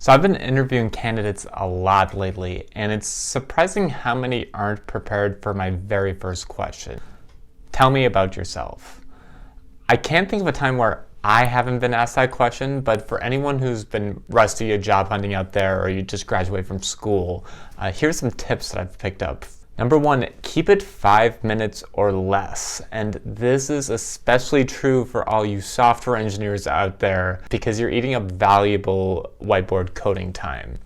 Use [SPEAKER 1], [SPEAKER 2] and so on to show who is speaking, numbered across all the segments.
[SPEAKER 1] So I've been interviewing candidates a lot lately, and it's surprising how many aren't prepared for my very first question. Tell me about yourself. I can't think of a time where I haven't been asked that question, but for anyone who's been rusty at job hunting out there or you just graduated from school, here's some tips that I've picked up. Number one, keep it 5 minutes or less. And this is especially true for all you software engineers out there because you're eating up valuable whiteboard coding time.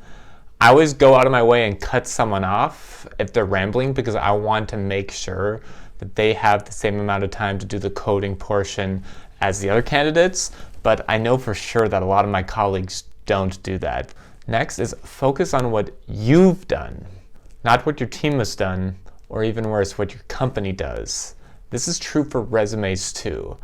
[SPEAKER 1] I always go out of my way and cut someone off if they're rambling because I want to make sure that they have the same amount of time to do the coding portion as the other candidates, but I know for sure that a lot of my colleagues don't do that. Next is focus on what you've done, not what your team has done, or even worse, what your company does. This is true for resumes too.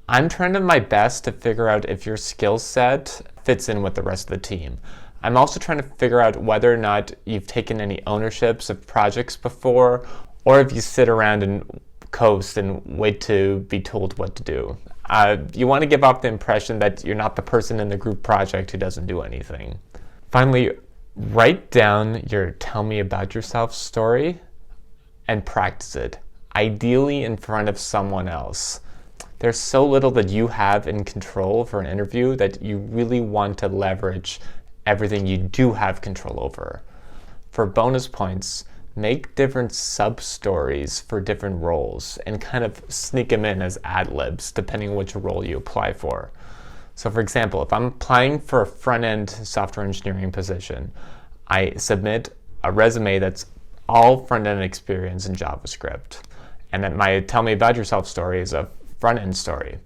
[SPEAKER 1] I'm trying my best to figure out if your skill set fits in with the rest of the team. I'm also trying to figure out whether or not you've taken any ownerships of projects before, or if you sit around and coast and wait to be told what to do. You want to give off the impression that you're not the person in the group project who doesn't do anything. Finally, write down your tell me about yourself story and practice it, ideally in front of someone else. There's so little that you have in control for an interview that you really want to leverage everything you do have control over. For bonus points, make different sub-stories for different roles and kind of sneak them in as ad-libs depending on which role you apply for. So for example, if I'm applying for a front-end software engineering position, I submit a resume that's all front-end experience in JavaScript. And then my tell me about yourself story is a front-end story.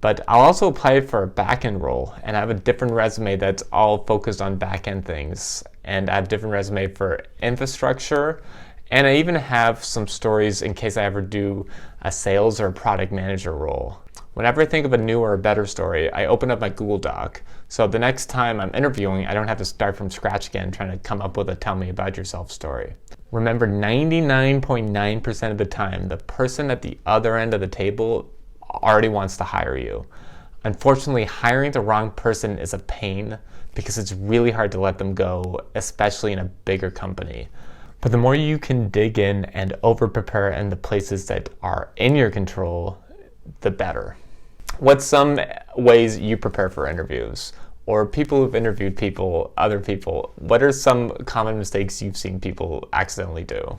[SPEAKER 1] But I'll also apply for a back-end role and I have a different resume that's all focused on back-end things. And I have a different resume for infrastructure. And I even have some stories in case I ever do a sales or a product manager role. Whenever I think of a new or a better story, I open up my Google Doc. So the next time I'm interviewing, I don't have to start from scratch again trying to come up with a tell me about yourself story. Remember, 99.9% of the time, the person at the other end of the table already wants to hire you. Unfortunately, hiring the wrong person is a pain because it's really hard to let them go, especially in a bigger company. But the more you can dig in and over-prepare in the places that are in your control, the better. What's some ways you prepare for interviews? Or people who've interviewed other people, what are some common mistakes you've seen people accidentally do?